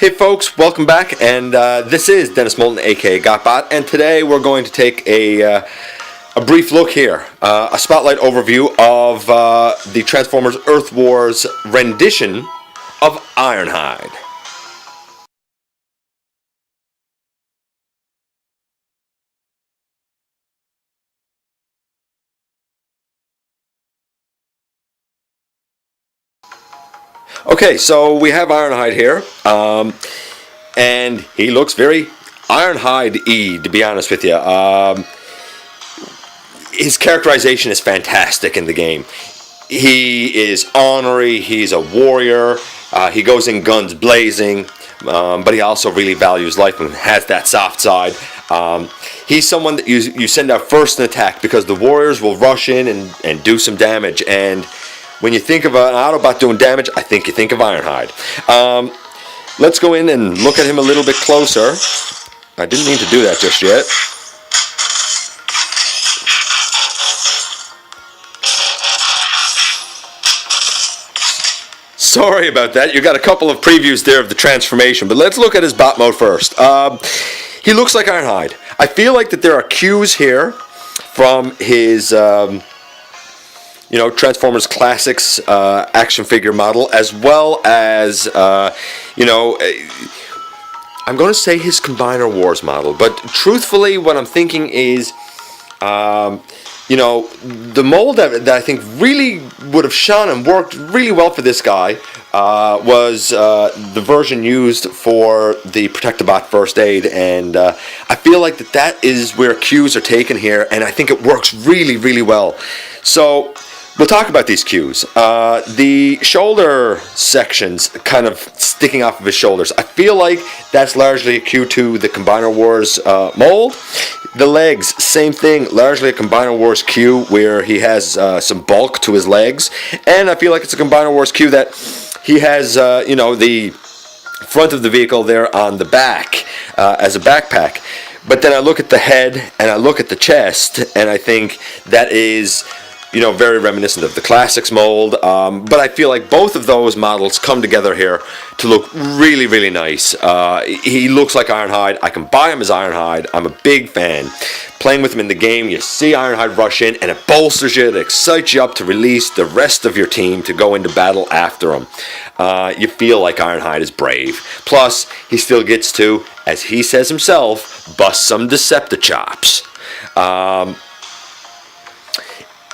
Hey folks, welcome back, and this is Dennis Moulton, aka Gotbot, and today we're going to take a brief look here, a spotlight overview of the Transformers Earth Wars rendition of Ironhide. Okay, so we have Ironhide here, and he looks very Ironhide-y, to be honest with you. His characterization is fantastic in the game. He is ornery, he's a warrior, he goes in guns blazing, but he also really values life and has that soft side. He's someone that you send out first in attack because the warriors will rush in and do some damage, and when you think of an Autobot doing damage, I think you think of Ironhide. Let's go in and look at him a little bit closer. I didn't mean to do that just yet. Sorry about that. You got a couple of previews there of the transformation, but let's look at his bot mode first. He looks like Ironhide. I feel like that there are cues here from his Transformers Classics action figure model, as well as, I'm going to say his Combiner Wars model. But truthfully, what I'm thinking is, the mold that I think really would have shone and worked really well for this guy was the version used for the Protectobot First Aid, and I feel like that is where cues are taken here, and I think it works really, really well. So we'll talk about these cues. The shoulder sections kind of sticking off of his shoulders. I feel like that's largely a cue to the Combiner Wars mold. The legs, same thing, largely a Combiner Wars cue where he has some bulk to his legs. And I feel like it's a Combiner Wars cue that he has, the front of the vehicle there on the back as a backpack. But then I look at the head and I look at the chest, and I think that is very reminiscent of the Classics mold, but I feel like both of those models come together here to look really, really nice. He looks like Ironhide. I can buy him as Ironhide. I'm a big fan. Playing with him in the game, you see Ironhide rush in, and it bolsters you, it excites you up to release the rest of your team to go into battle after him. You feel like Ironhide is brave. Plus, he still gets to, as he says himself, bust some Deceptichops.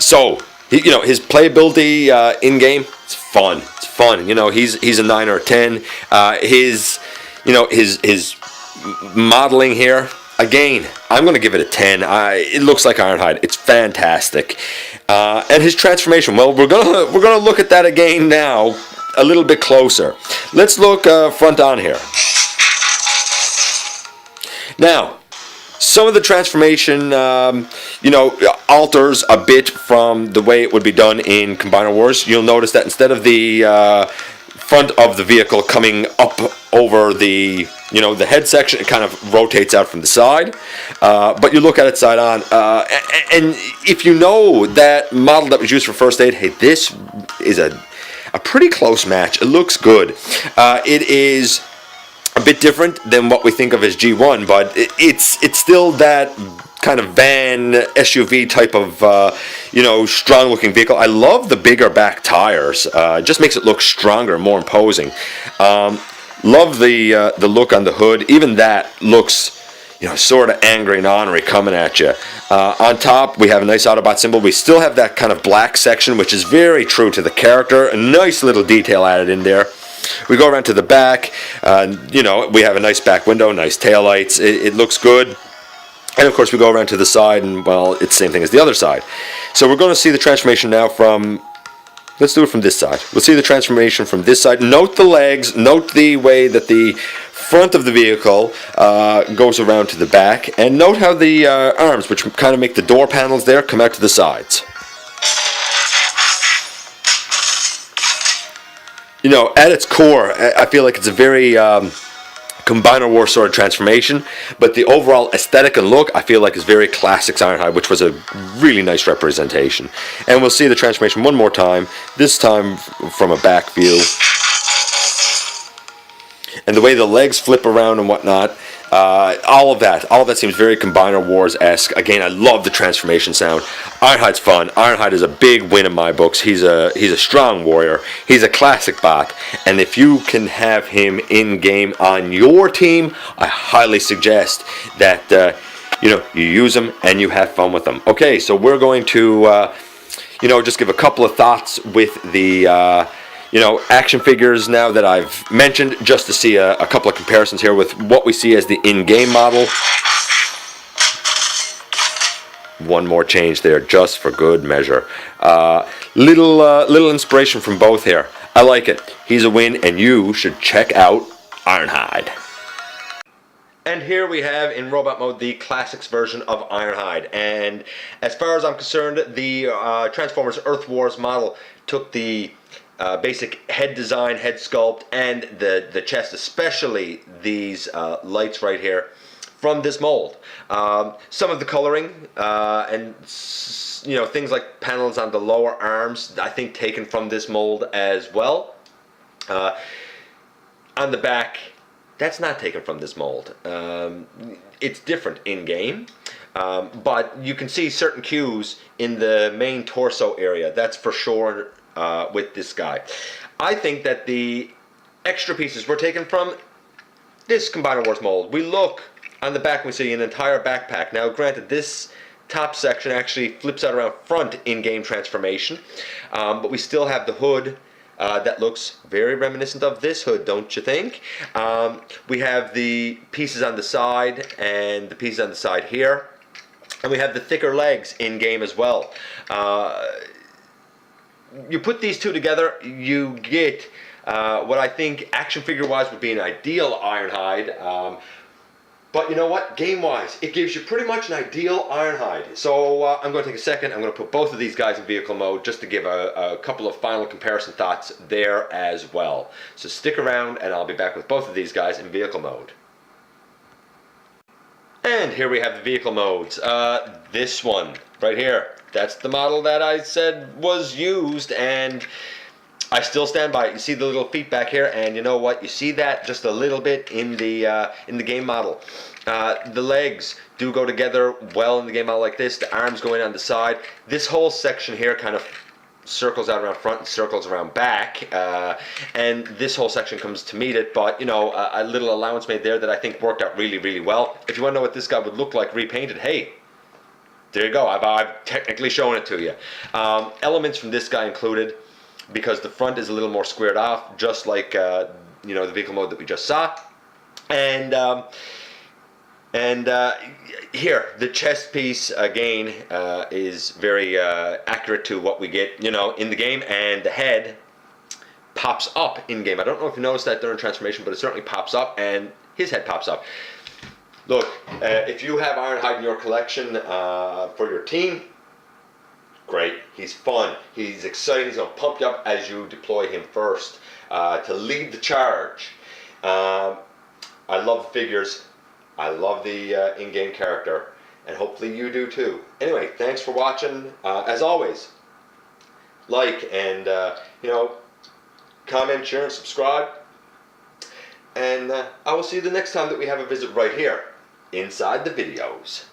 So, his playability in-game, it's fun. It's fun. He's a 9 or a 10. His modeling here, again, I'm going to give it a 10. It looks like Ironhide. It's fantastic. And his transformation, well, we're gonna look at that again now, a little bit closer. Let's look front on here. Now, some of the transformation, alters a bit from the way it would be done in Combiner Wars. You'll notice that instead of the front of the vehicle coming up over the head section, it kind of rotates out from the side. But you look at it side on, and if you know that model that was used for First Aid, hey, this is a pretty close match. It looks good. It is a bit different than what we think of as G1, but it's still that kind of van SUV type of strong looking vehicle. I love the bigger back tires. It just makes it look stronger, more imposing. Love the look on the hood. Even that looks sort of angry and ornery coming at you. On top, we have a nice Autobot symbol. We still have that kind of black section, which is very true to the character. A nice little detail added in there. We go around to the back, we have a nice back window, nice taillights, it looks good. And of course we go around to the side, and well, it's the same thing as the other side. So we're going to see the transformation now from, let's do it from this side. We'll see the transformation from this side. Note the legs, note the way that the front of the vehicle goes around to the back, and note how the arms, which kind of make the door panels there, come out to the sides. At its core, I feel like it's a very Combiner War sort of transformation, but the overall aesthetic and look, I feel like, is very Classics Ironhide, which was a really nice representation. And we'll see the transformation one more time, this time from a back view. and the way the legs flip around and whatnot. All of that seems very Combiner Wars-esque. Again, I love the transformation sound. Ironhide's fun. Ironhide is a big win in my books. He's a strong warrior. He's a classic bot, and if you can have him in game on your team, I highly suggest that you use them and you have fun with them. Okay, so we're going to just give a couple of thoughts with the action figures now that I've mentioned, just to see a couple of comparisons here with what we see as the in-game model. One more change there, just for good measure. Little inspiration from both here. I like it. He's a win, and you should check out Ironhide. And here we have in robot mode the classics version of Ironhide. And as far as I'm concerned, the Transformers Earth Wars model took the basic head design, head sculpt, and the chest, especially these lights right here, from this mold. Some of the coloring and things like panels on the lower arms, I think taken from this mold as well. On the back, that's not taken from this mold. It's different in game, but you can see certain cues in the main torso area. That's for sure with this guy. I think that the extra pieces were taken from this Combiner Wars mold. We look on the back, we see an entire backpack. Now, granted, this top section actually flips out around front in game transformation, but we still have the hood. That looks very reminiscent of this hood, don't you think? We have the pieces on the side and the pieces on the side here. And we have the thicker legs in game as well. You put these two together, you get what I think action figure wise would be an ideal Ironhide. But you know what? Game-wise, it gives you pretty much an ideal Ironhide. So I'm going to take a second. I'm going to put both of these guys in vehicle mode just to give a couple of final comparison thoughts there as well. So stick around and I'll be back with both of these guys in vehicle mode. And here we have the vehicle modes. This one right here, that's the model that I said was used, and I still stand by it. You see the little feet back here, and you know what? You see that just a little bit in the game model. The legs do go together well in the game model like this. The arms go in on the side. This whole section here kind of circles out around front and circles around back, and this whole section comes to meet it. But a little allowance made there that I think worked out really, really well. If you want to know what this guy would look like repainted, hey, there you go. I've technically shown it to you. Elements from this guy included, because the front is a little more squared off, just like the vehicle mode that we just saw, and here the chest piece again is very accurate to what we get in the game, and the head pops up in game. I don't know if you noticed that during transformation, but it certainly pops up, and his head pops up. Look, if you have Ironhide in your collection for your team, great. He's fun. He's exciting. He's going to pump you up as you deploy him first to lead the charge. I love the figures. I love the in-game character, and hopefully you do too. Anyway, thanks for watching. As always, like and comment, share, and subscribe. And I will see you the next time that we have a visit right here inside the videos.